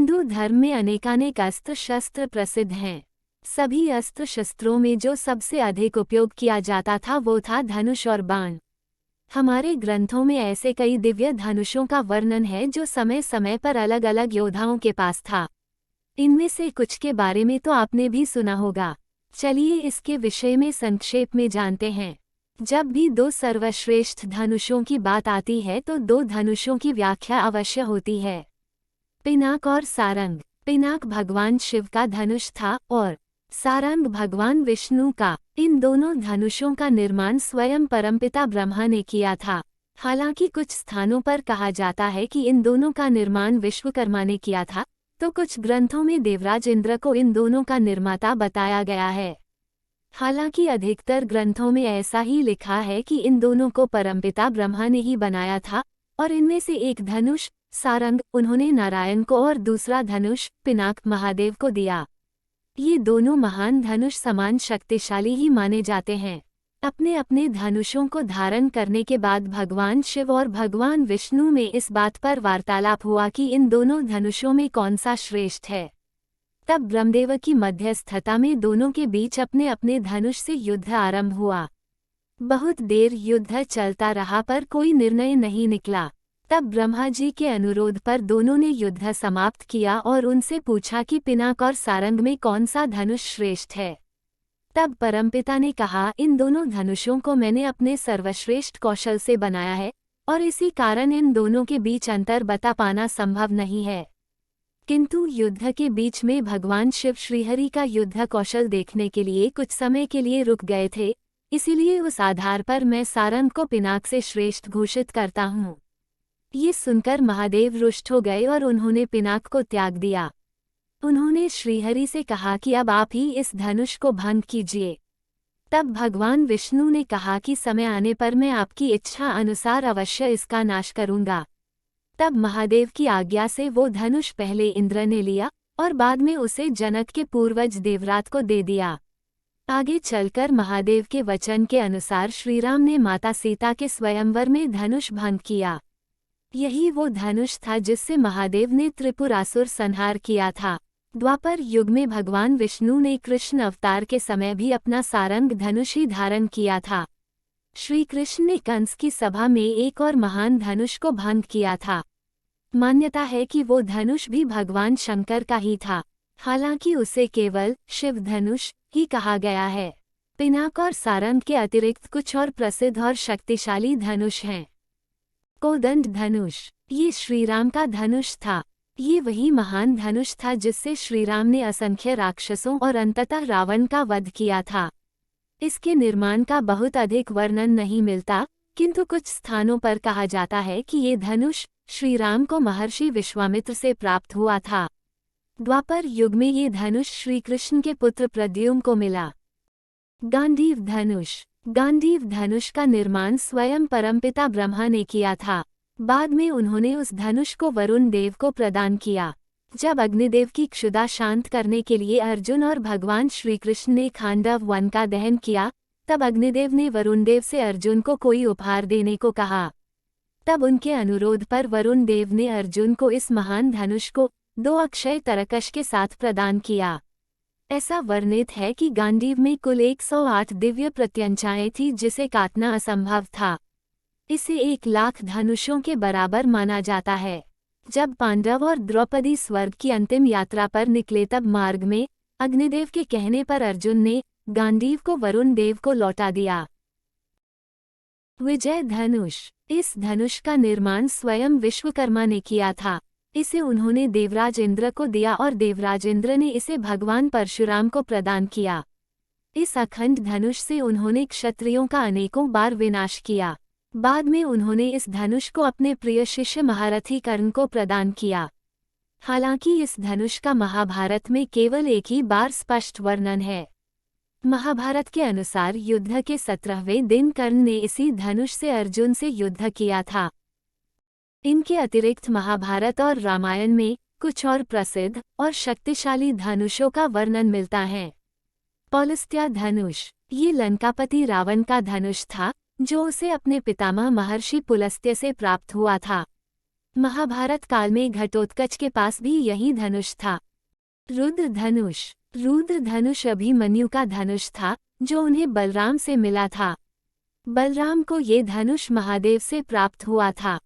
हिंदू धर्म में अनेकानेक अस्त्र शस्त्र प्रसिद्ध हैं। सभी अस्त्र शस्त्रों में जो सबसे अधिक उपयोग किया जाता था वो था धनुष और बाण। हमारे ग्रंथों में ऐसे कई दिव्य धनुषों का वर्णन है जो समय समय पर अलग अलग योद्धाओं के पास था। इनमें से कुछ के बारे में तो आपने भी सुना होगा। चलिए इसके विषय में संक्षेप में जानते हैं। जब भी दो सर्वश्रेष्ठ धनुषों की बात आती है तो दो धनुषों की व्याख्या अवश्य होती है, पिनाक और सारंग। पिनाक भगवान शिव का धनुष था और सारंग भगवान विष्णु का। इन दोनों धनुषों का निर्माण स्वयं परमपिता ब्रह्मा ने किया था। हालांकि कुछ स्थानों पर कहा जाता है कि इन दोनों का निर्माण विश्वकर्मा ने किया था, तो कुछ ग्रंथों में देवराज इंद्र को इन दोनों का निर्माता बताया गया है। हालांकि अधिकतर ग्रंथों में ऐसा ही लिखा है कि इन दोनों को परमपिता ब्रह्मा ने ही बनाया था और इनमें से एक धनुष सारंग उन्होंने नारायण को और दूसरा धनुष पिनाक महादेव को दिया। ये दोनों महान धनुष समान शक्तिशाली ही माने जाते हैं। अपने अपने धनुषों को धारण करने के बाद भगवान शिव और भगवान विष्णु में इस बात पर वार्तालाप हुआ कि इन दोनों धनुषों में कौन सा श्रेष्ठ है। तब ब्रह्मदेव की मध्यस्थता में दोनों के बीच अपने अपने धनुष से युद्ध आरंभ हुआ। बहुत देर युद्ध चलता रहा पर कोई निर्णय नहीं निकला। तब ब्रह्मा जी के अनुरोध पर दोनों ने युद्ध समाप्त किया और उनसे पूछा कि पिनाक और सारंग में कौन सा धनुष श्रेष्ठ है। तब परमपिता ने कहा, इन दोनों धनुषों को मैंने अपने सर्वश्रेष्ठ कौशल से बनाया है और इसी कारण इन दोनों के बीच अंतर बता पाना संभव नहीं है। किंतु युद्ध के बीच में भगवान शिव श्रीहरि का युद्ध कौशल देखने के लिए कुछ समय के लिए रुक गए थे, इसीलिए उस आधार पर मैं सारंग को पिनाक से श्रेष्ठ घोषित करता हूँ। ये सुनकर महादेव रुष्ट हो गए और उन्होंने पिनाक को त्याग दिया। उन्होंने श्रीहरि से कहा कि अब आप ही इस धनुष को भंग कीजिए। तब भगवान विष्णु ने कहा कि समय आने पर मैं आपकी इच्छा अनुसार अवश्य इसका नाश करूंगा। तब महादेव की आज्ञा से वो धनुष पहले इंद्र ने लिया और बाद में उसे जनक के पूर्वज देवरात को दे दिया। आगे चलकर महादेव के वचन के अनुसार श्रीराम ने माता सीता के स्वयंवर में धनुष भंग किया। यही वो धनुष था जिससे महादेव ने त्रिपुरासुर संहार किया था। द्वापर युग में भगवान विष्णु ने कृष्ण अवतार के समय भी अपना सारंग धनुष ही धारण किया था। श्री कृष्ण ने कंस की सभा में एक और महान धनुष को भंग किया था। मान्यता है कि वो धनुष भी भगवान शंकर का ही था, हालांकि उसे केवल शिव धनुष ही कहा गया है। पिनाक और सारंग के अतिरिक्त कुछ और प्रसिद्ध और शक्तिशाली धनुष हैं। कोदंड धनुष, ये श्रीराम का धनुष था। ये वही महान धनुष था जिससे श्रीराम ने असंख्य राक्षसों और अंततः रावण का वध किया था। इसके निर्माण का बहुत अधिक वर्णन नहीं मिलता, किंतु कुछ स्थानों पर कहा जाता है कि ये धनुष श्रीराम को महर्षि विश्वामित्र से प्राप्त हुआ था। द्वापर युग में ये धनुष श्री कृष्ण के पुत्र प्रद्युम्न को मिला। गांडीव धनुष, गांडीव धनुष का निर्माण स्वयं परमपिता ब्रह्मा ने किया था। बाद में उन्होंने उस धनुष को वरुण देव को प्रदान किया। जब अग्निदेव की क्षुधा शांत करने के लिए अर्जुन और भगवान श्री कृष्ण ने खांडव वन का दहन किया, तब अग्निदेव ने वरुण देव से अर्जुन को कोई उपहार देने को कहा। तब उनके अनुरोध पर वरुण देव ने अर्जुन को इस महान धनुष को 2 अक्षय तरकश के साथ प्रदान किया। ऐसा वर्णित है कि गांडीव में कुल 108 दिव्य प्रत्यंचाएं थी जिसे काटना असंभव था। इसे 1 लाख धनुषों के बराबर माना जाता है। जब पांडव और द्रौपदी स्वर्ग की अंतिम यात्रा पर निकले तब मार्ग में अग्निदेव के कहने पर अर्जुन ने गांडीव को वरुण देव को लौटा दिया। विजय धनुष, इस धनुष का निर्माण स्वयं विश्वकर्मा ने किया था। इसे उन्होंने देवराज इंद्र को दिया और देवराज इंद्र ने इसे भगवान परशुराम को प्रदान किया। इस अखंड धनुष से उन्होंने क्षत्रियों का अनेकों बार विनाश किया। बाद में उन्होंने इस धनुष को अपने प्रिय शिष्य महारथी कर्ण को प्रदान किया। हालांकि इस धनुष का महाभारत में केवल एक ही बार स्पष्ट वर्णन है। महाभारत के अनुसार युद्ध के 17वें दिन कर्ण ने इसी धनुष से अर्जुन से युद्ध किया था। इनके अतिरिक्त महाभारत और रामायण में कुछ और प्रसिद्ध और शक्तिशाली धनुषों का वर्णन मिलता है। पौलस्त्य धनुष, ये लंकापति रावण का धनुष था जो उसे अपने पितामह महर्षि पुलस्त्य से प्राप्त हुआ था। महाभारत काल में घटोत्कच के पास भी यही धनुष था। रुद्र धनुष। रुद्र धनुष अभिमन्यु का धनुष था, जो उन्हें बलराम से मिला था। बलराम को ये धनुष महादेव से प्राप्त हुआ था।